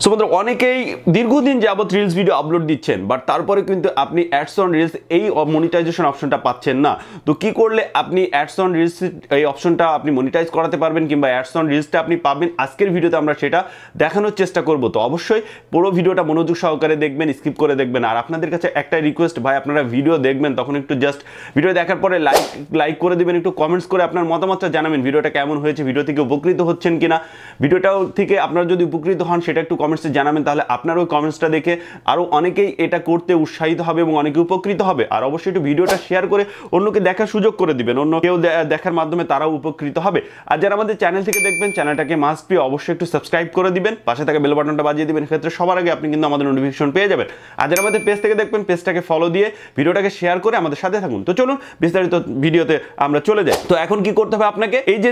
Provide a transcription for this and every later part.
So বন্ধুরা অনেকেই দীর্ঘদিন যাবত রিলস ভিডিও আপলোড দিচ্ছেন, বাট তারপরে কিন্তু আপনি অ্যাডস অন রিলস এই মনিটাইজেশন অপশনটা পাচ্ছেন না। তো কি করলে আপনি অ্যাডস অন রিলস এই অপশনটা আপনি মনিটাইজ করাতে পারবেন কিংবা অ্যাডস অন রিলসটা আপনি পাবেন, আজকের ভিডিওতে আমরা সেটা দেখানোর চেষ্টা করব। তো অবশ্যই পুরো ভিডিওটা মনোযোগ সহকারে দেখবেন, স্কিপ করে দেখবেন। আর আপনাদের কাছে একটাই রিকোয়েস্ট, ভাই আপনারা ভিডিও দেখবেন তখন একটু জাস্ট ভিডিও দেখার পরে লাইক করে দিবেন, একটু কমেন্টস করে আপনার মতামতটা জানাবেন ভিডিওটা কেমন হয়েছে, ভিডিও থেকে উপকৃত হচ্ছেন কিনা। ভিডিওটাও থেকে আপনারা যদি উপকৃত হন সেটা একটু কমেন্টসে জানাবেন, তাহলে আপনার ওই কমেন্টসটা দেখে আরও অনেকেই এটা করতে উৎসাহিত হবে এবং অনেকে উপকৃত হবে। আর অবশ্যই একটু ভিডিওটা শেয়ার করে অন্যকে দেখার সুযোগ করে দিবেন, অন্য কেউ দেখার মাধ্যমে তারাও উপকৃত হবে। আর যারা আমাদের চ্যানেল থেকে দেখবেন চ্যানেলটাকে মাস্ট বি অবশ্যই একটু সাবস্ক্রাইব করে দিবেন, পাশে থাকা বেল বাটনটা বাজিয়ে দিবেন, ক্ষেত্রে সবার আগে আপনি কিন্তু আমাদের নোটিফিকেশন পেয়ে যাবেন। আর যারা আমাদের পেজ থেকে দেখবেন পেজটাকে ফলো দিয়ে ভিডিওটাকে শেয়ার করে আমাদের সাথে থাকুন। তো চলুন বিস্তারিত ভিডিওতে আমরা চলে যাই। তো এখন কি করতে হবে আপনাকে, এই যে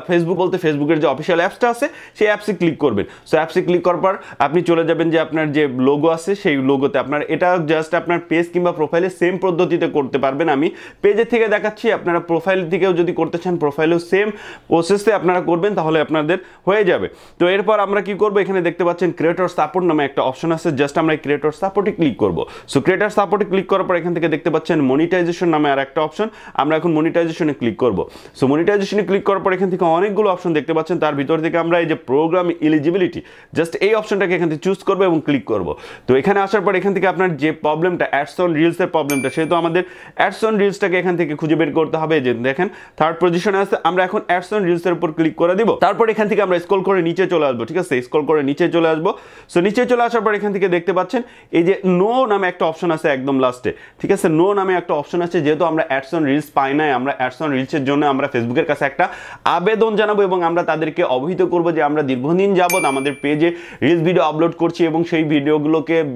ফেসবুক বলতে ফেসবুকের যে অফিসিয়াল অ্যাপসটা আছে সেই অ্যাপসে ক্লিক করবেন। সো অ্যাপসে ক্লিক করার পর আপনি চলে যাবেন যে আপনার যে লোগো আছে সেই লোগোতে। আপনার এটা জাস্ট আপনার পেজ কিংবা প্রোফাইলে সেম পদ্ধতিতে করতে পারবেন। আমি পেজের থেকে দেখাচ্ছি, আপনারা প্রোফাইল থেকেও যদি করতে চান প্রোফাইলেও সেম প্রসেসে আপনারা করবেন, তাহলে আপনাদের হয়ে যাবে। তো এরপর আমরা কি করব, এখানে দেখতে পাচ্ছেন ক্রিয়েটর সাপোর্ট নামে একটা অপশন আছে, জাস্ট আমরা ক্রিয়েটর সাপোর্টে ক্লিক করব। সো ক্রিয়েটর সাপোর্টে ক্লিক করার পর এখান থেকে দেখতে পাচ্ছেন মনিটাইজেশন নামে আর একটা অপশন, আমরা এখন মনিটাইজেশনে ক্লিক করব। সো মনিটাইজেশনে ক্লিক করার পর এখান থেকে অনেকগুলো অপশন দেখতে পাচ্ছেন, তার ভিতর থেকে আমরা এই যে প্রোগ্রাম এলিজিবিলিটি জাস্ট এই অপশনটাকে এখান থেকে চুজ করবো এবং ক্লিক করব। তো এখানে আসার পর এখান থেকে আপনার যে প্রবলেমটা অ্যাডস অন রিলসের প্রবলেমটা, সেহেতু আমাদের অ্যাডস অন রিলসটাকে এখান থেকে খুঁজে বের করতে হবে। যে দেখেন থার্ড পজিশনে আছে, আমরা এখন অ্যাডস অন রিলসের উপর ক্লিক করে দিব। তারপর এখান থেকে আমরা স্ক্রল করে নিচে চলে আসবো, ঠিক আছে, স্ক্রল করে নিচে চলে আসবো। সো নিচে চলে আসার পর এখান থেকে দেখতে পাচ্ছেন এই যে নো নামে একটা অপশন আছে একদম লাস্টে, ঠিক আছে, নো নামে একটা অপশন আছে। যেহেতু আমরা অ্যাডস অন রিলস পাই নাই, আমরা অ্যাডস অন রিলসের জন্য আমরা ফেসবুকের কাছে একটা আবেদন জানাবো এবং আমরা তাদেরকে অবহিত করবো যে আমরা দীর্ঘদিন যাবত আমাদের পেজে রিলস ভিডিও আপলোড করছি এবং সেই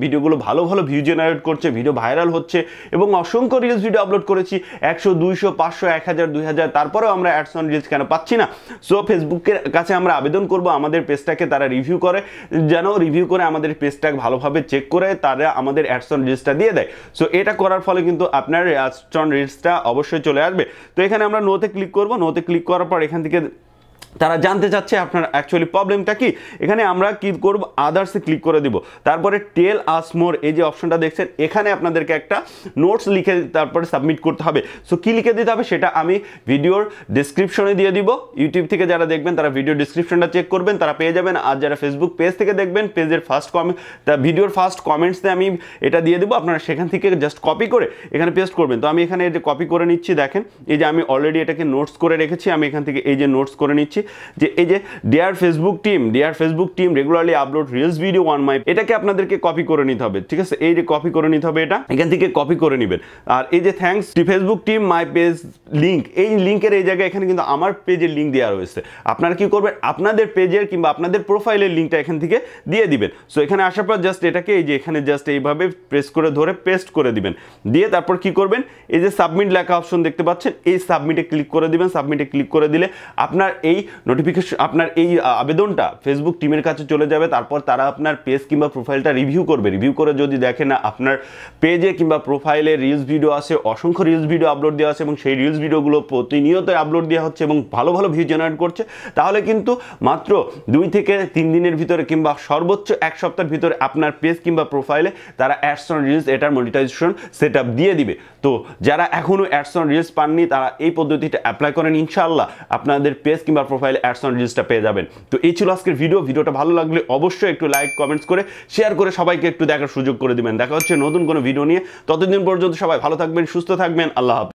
ভিডিওগুলো ভালো ভালো ভিউ জেনারেট করছে, ভিডিও ভাইরাল হচ্ছে এবং অসংখ্য রিলস ভিডিও আপলোড করেছি 100, 200, 500, 1000, 2000, তারপরেও আমরা অ্যাডস অন রিলস কেন পাচ্ছি না। সো ফেসবুকের কাছে আমরা আবেদন করব আমাদের পেজটাকে তারা রিভিউ করে, যেন রিভিউ করে আমাদের পেজটাকে ভালোভাবে চেক করে তারা আমাদের অ্যাডস অন রিলসটা দিয়ে দেয়। সো এটা করার ফলে কিন্তু আপনার অ্যাডস অন রিলসটা অবশ্যই চলে আসবে। তো এখানে আমরা নোতে ক্লিক করব। নোতে ক্লিক করার পর এখান থেকে তারা জানতে চাচ্ছে আপনার অ্যাকচুয়ালি প্রবলেমটা কি। এখানে আমরা কি করব, আদার্সে ক্লিক করে দিব। তারপরে টেল আস মোর এই যে অপশনটা দেখছেন, এখানে আপনাদেরকে একটা নোটস লিখে তারপরে সাবমিট করতে হবে। সো কি লিখে দিতে হবে সেটা আমি ভিডিওর ডিসক্রিপশনে দিয়ে দিব। ইউটিউব থেকে যারা দেখবেন তারা ভিডিও ডিসক্রিপশনটা চেক করবেন, তারা পেয়ে যাবেন। আর যারা ফেসবুক পেজ থেকে দেখবেন পেজের ভিডিওর ফার্স্ট কমেন্টসে আমি এটা দিয়ে দেবো, আপনারা সেখান থেকে জাস্ট কপি করে এখানে পেস্ট করবেন। তো আমি এখানে এই যে কপি করে নিচ্ছি, দেখেন এই যে আমি অলরেডি এটাকে নোটস করে রেখেছি, আমি এখান থেকে এই যে নোটস করে নিচ্ছি যে এই যে dear Facebook team regularly upload reels video on my, এটাকে আপনাদেরকে কপি করে নিতে হবে, ঠিক আছে, এই যে কপি করে নিতে হবে, এটা এখান থেকে কপি করে নেবেন। আর এই যে thanks to Facebook team my page link, এই লিঙ্কের এই জায়গায় এখানে কিন্তু আমার পেজের লিঙ্ক দেওয়া রয়েছে। আপনারা কি করবেন, আপনাদের পেজের কিংবা আপনাদের প্রোফাইলের লিঙ্কটা এখান থেকে দিয়ে দিবেন। সো এখানে আসার পর জাস্ট এটাকে এই যে এখানে জাস্ট এইভাবে প্রেস করে ধরে পেস্ট করে দিবেন। দিয়ে তারপর কি করবেন, এই যে সাবমিট লেখা অপশন দেখতে পাচ্ছেন, এই সাবমিটে ক্লিক করে দিবেন। সাবমিটে ক্লিক করে দিলে আপনার এই আপনার এই আবেদনটা ফেসবুক টিমের কাছে চলে যাবে। তারপর তারা আপনার পেজ কিংবা প্রোফাইলটা রিভিউ করবে। রিভিউ করে যদি দেখে না আপনার পেজে কিংবা প্রোফাইলে রিলস ভিডিও আছে, অসংখ্য রিলস ভিডিও আপলোড দেওয়া আছে এবং সেই রিলস ভিডিওগুলো প্রতিনিয়ত আপলোড দেওয়া হচ্ছে এবং ভালো ভালো ভিউ জেনারেট করছে, তাহলে কিন্তু মাত্র 2 থেকে 3 দিনের ভিতরে কিংবা সর্বোচ্চ 1 সপ্তাহের ভিতরে আপনার পেজ কিংবা প্রোফাইলে তারা অ্যাডস অন রিলস এটার মনিটাইজেশন সেট আপ দিয়ে দিবে। তো যারা এখনও অ্যাডস অন রিলস পাননি তারা এই পদ্ধতিটা অ্যাপ্লাই করেন, ইনশাআল্লাহ আপনাদের পেজ কিংবা প্রোফাইলে অ্যাডস অন রিলসটা পেয়ে যাবেন। তো এই ছিল আজকের ভিডিওটা ভালো লাগলে অবশ্যই একটু লাইক কমেন্টস করে শেয়ার করে সবাইকে একটু দেখার সুযোগ করে দিবেন। দেখা হচ্ছে নতুন কোনো ভিডিও নিয়ে, ততদিন পর্যন্ত সবাই ভালো থাকবেন, সুস্থ থাকবেন, আল্লাহ হাফেজ।